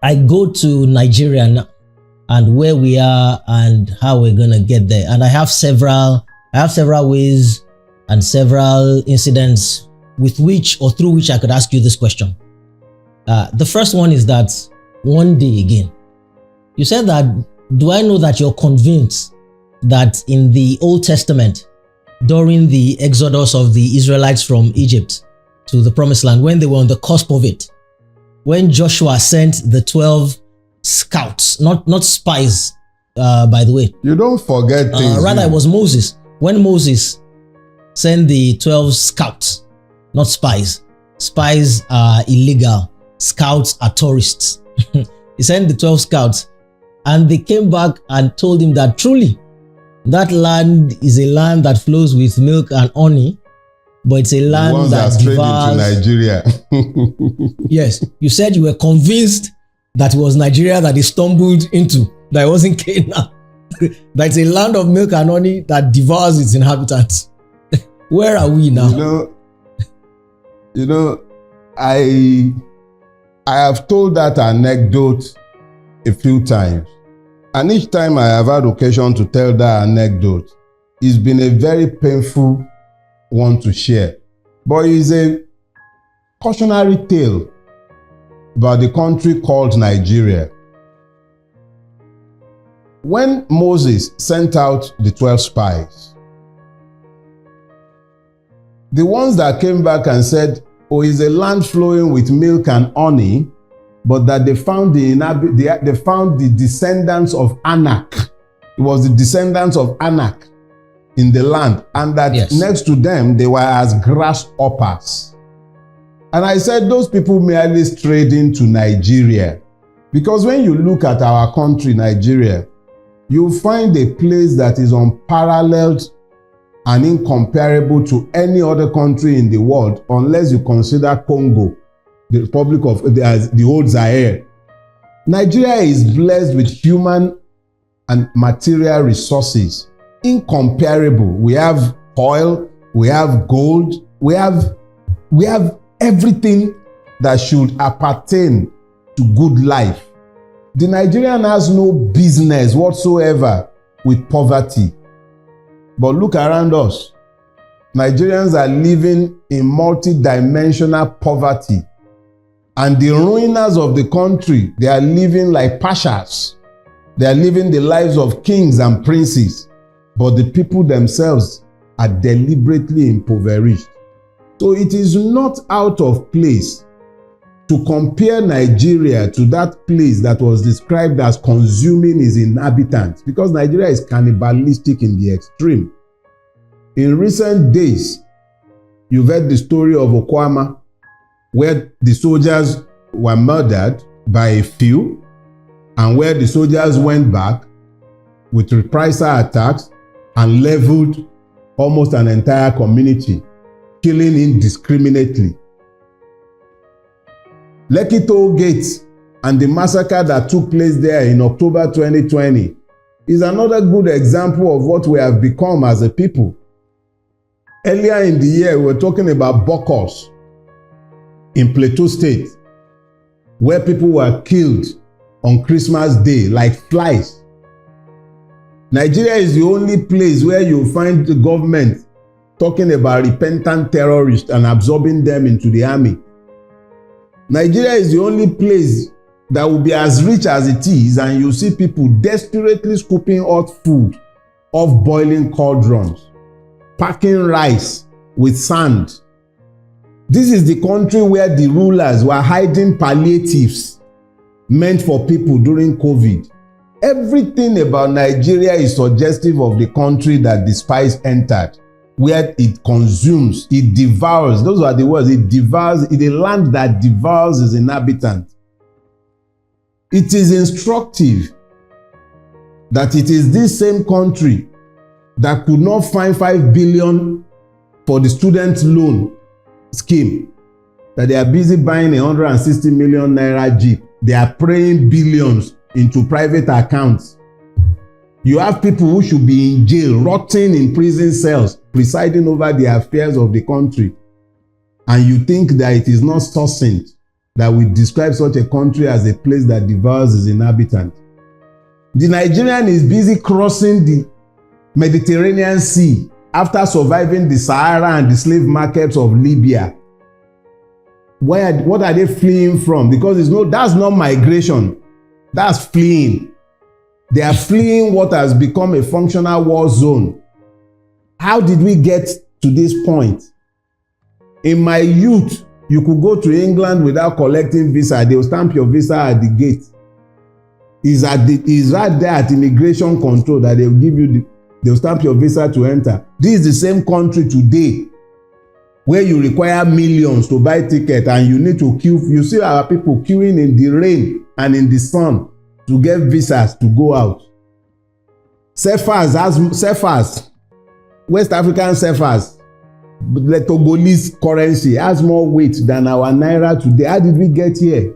I go to Nigeria now and where we are and how we're gonna get there. And I have several ways and several incidents with which or through which I could ask you this question. The first one is that one day again, you said that, do I know that you're convinced that in the Old Testament, during the exodus of the Israelites from Egypt to the Promised Land, when they were on the cusp of it, when Joshua sent the 12 scouts, not spies, by the way. You don't forget things. Rather, it was Moses. When Moses sent the 12 scouts, not spies. Spies are illegal. Scouts are tourists. He sent the 12 scouts and they came back and told him that truly that land is a land that flows with milk and honey, but it's a land that devours. Nigeria. Yes, you said you were convinced that it was Nigeria that they stumbled into, that it wasn't Canaan. That it's a land of milk and honey that devours its inhabitants. Where are we now? You know, I have told that anecdote a few times. And each time I have had occasion to tell that anecdote, it's been a very painful one to share. But it's a cautionary tale about the country called Nigeria. When Moses sent out the 12 spies, the ones that came back and said, oh, it's a land flowing with milk and honey, but that they found the descendants of Anak. It was the descendants of Anak in the land, and that next to them they were as grasshoppers. And I said those people merely strayed into Nigeria, because when you look at our country, Nigeria, you find a place that is unparalleled and incomparable to any other country in the world, unless you consider Congo, the Republic of the old Zaire. Nigeria is blessed with human and material resources, incomparable. We have oil, we have gold, we have everything that should appertain to good life. The Nigerian has no business whatsoever with poverty. But look around us. Nigerians are living in multi-dimensional poverty. And the ruiners of the country, they are living like pashas. They are living the lives of kings and princes. But the people themselves are deliberately impoverished. So it is not out of place to compare Nigeria to that place that was described as consuming its inhabitants, because Nigeria is cannibalistic in the extreme. In recent days, you've heard the story of Okwama, where the soldiers were murdered by a few, and where the soldiers went back with reprisal attacks and leveled almost an entire community, killing indiscriminately. Lekki Toll Gate and the massacre that took place there in October 2020 is another good example of what we have become as a people. Earlier in the year, we were talking about Bokos in Plateau State, where people were killed on Christmas Day like flies. Nigeria is the only place where you find the government talking about repentant terrorists and absorbing them into the army. Nigeria is the only place that will be as rich as it is, and you see people desperately scooping hot food off boiling cauldrons, packing rice with sand. This is the country where the rulers were hiding palliatives meant for people during COVID. Everything about Nigeria is suggestive of the country that the spies entered, where it consumes, it devours. Those are the words. It devours. It's a land that devours its inhabitants. It is instructive that it is this same country that could not find 5 billion for the student loan scheme, that they are busy buying a 160 million naira Jeep. They are praying billions into private accounts. You have people who should be in jail, rotting in prison cells, presiding over the affairs of the country. And you think that it is not succinct that we describe such a country as a place that devours its inhabitants. The Nigerian is busy crossing the Mediterranean Sea after surviving the Sahara and the slave markets of Libya. What are they fleeing from? Because that's not migration. That's fleeing. They are fleeing what has become a functional war zone. How did we get to this point? In my youth, you could go to England without collecting visa. They will stamp your visa at the gate. It's right there at immigration control that they will give you they will stamp your visa to enter. This is the same country today where you require millions to buy ticket and you need to queue. You see our people queuing in the rain and in the sun to get visas to go out. Cephas, West African Cephas, the Togolese currency has more weight than our naira today. How did we get here?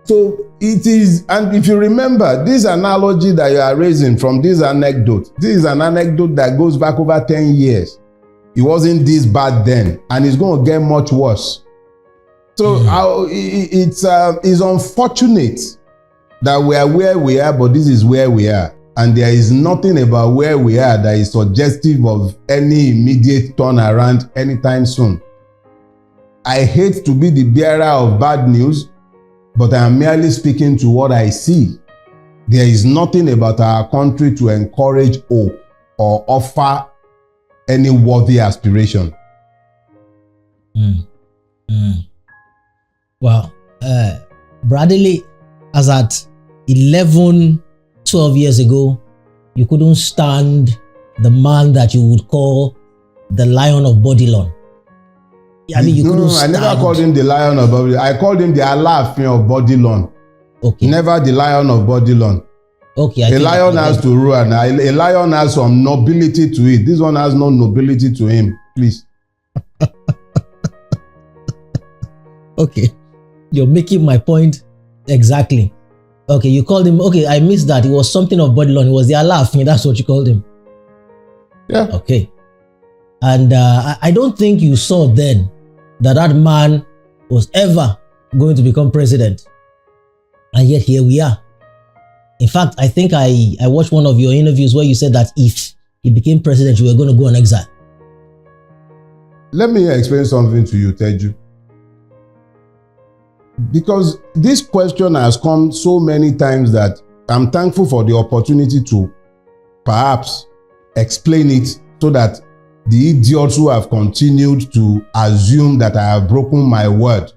So it is, and if you remember this analogy that you are raising from this is an anecdote that goes back over 10 years. It wasn't this bad then, and it's going to get much worse. So it's unfortunate that we are where we are, but this is where we are. And there is nothing about where we are that is suggestive of any immediate turnaround anytime soon. I hate to be the bearer of bad news, but I am merely speaking to what I see. There is nothing about our country to encourage hope or offer any worthy aspiration. Well, Bradley, as at 11, 12 years ago, you couldn't stand the man that you would call the Lion of Bodilon. I mean, you couldn't stand. I never called him the Lion of Bodilon. I called him the Alaafin of Bodilon. Okay. Never the Lion of Bodilon. Okay. A lion has to rule, and a lion has some nobility to it. This one has no nobility to him. Please. Okay. You're making my point exactly. Okay, you called him. Okay, I missed that. It was something of Bodilon. It was the Alaafin. That's what you called him. Yeah. Okay. And I don't think you saw then that man was ever going to become president. And yet here we are. In fact, I think I watched one of your interviews where you said that if he became president, you were going to go on exile. Let me explain something to you, Teju. Because this question has come so many times that I'm thankful for the opportunity to perhaps explain it so that the idiots who have continued to assume that I have broken my word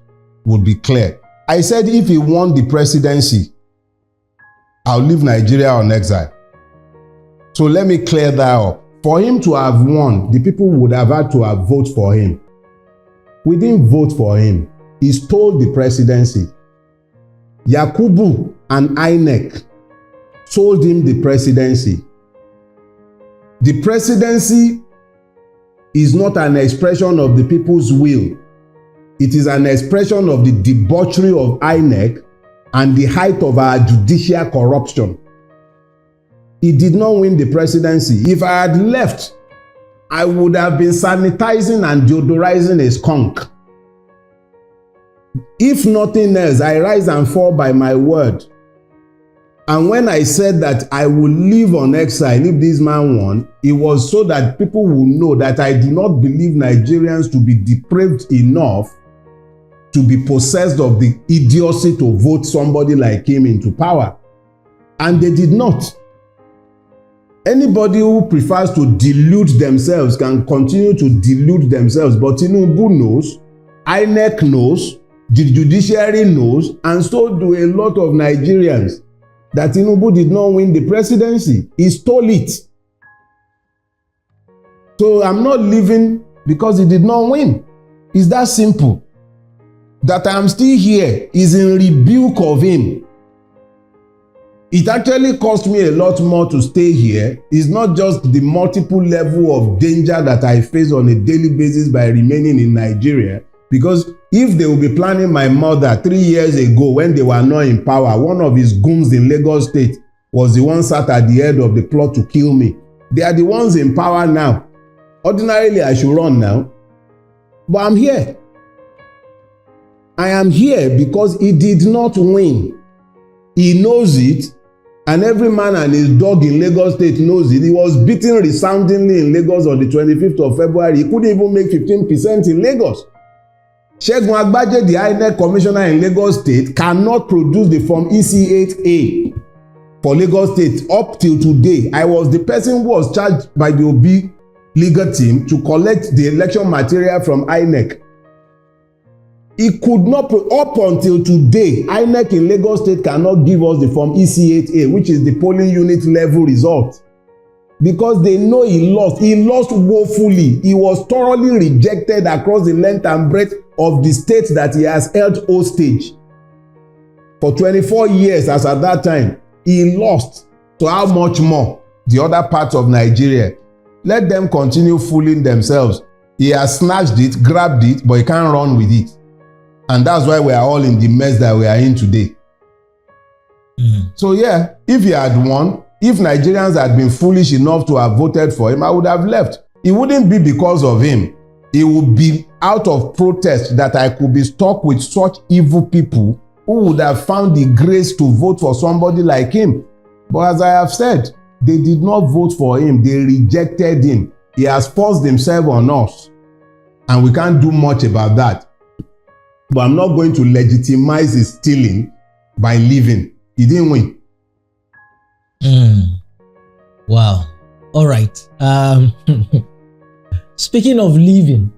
would be clear. I said if he won the presidency, I'll leave Nigeria on exile. So let me clear that up. For him to have won, the people would have had to have voted for him. We didn't vote for him. He stole the presidency. Yakubu and INEC sold him the presidency. The presidency is not an expression of the people's will. It is an expression of the debauchery of INEC and the height of our judicial corruption. He did not win the presidency. If I had left, I would have been sanitizing and deodorizing a skunk. If nothing else, I rise and fall by my word. And when I said that I would live on exile if this man won, it was so that people will know that I do not believe Nigerians to be depraved enough to be possessed of the idiocy to vote somebody like him into power. And they did not. Anybody who prefers to delude themselves can continue to delude themselves, but Tinubu knows, INEC knows, the judiciary knows, and so do a lot of Nigerians, that Tinubu did not win the presidency. He stole it. So I'm not leaving because he did not win. It's that simple. That I'm still here is in rebuke of him. It actually cost me a lot more to stay here. It's not just the multiple level of danger that I face on a daily basis by remaining in Nigeria. Because if they will be planning my murder 3 years ago when they were not in power, one of his goons in Lagos State was the one sat at the head of the plot to kill me. They are the ones in power now. Ordinarily, I should run now. But I'm here. I am here because he did not win. He knows it, and every man and his dog in Lagos State knows it. He was beaten resoundingly in Lagos on the 25th of February. He couldn't even make 15% in Lagos. Segun Agbaje, the INEC commissioner in Lagos State, cannot produce the form EC8A for Lagos State up till today. I was the person who was charged by the Obi legal team to collect the election material from INEC. He could not, up until today, INEC in Lagos State cannot give us the form EC8A, which is the polling unit level result, because they know he lost. He lost woefully. He was thoroughly rejected across the length and breadth of the state that he has held hostage for 24 years. As at that time, he lost. So how much more the other parts of Nigeria? Let them continue fooling themselves. He has snatched it, grabbed it, but he can't run with it. And that's why we are all in the mess that we are in today. So yeah, if he had won, if Nigerians had been foolish enough to have voted for him, I would have left. It wouldn't be because of him. It would be out of protest that I could be stuck with such evil people who would have found the grace to vote for somebody like him. But as I have said, they did not vote for him. They rejected him. He has forced himself on us, and we can't do much about that. But I'm not going to legitimize his stealing by leaving. He didn't win. Wow. All right. Speaking of leaving,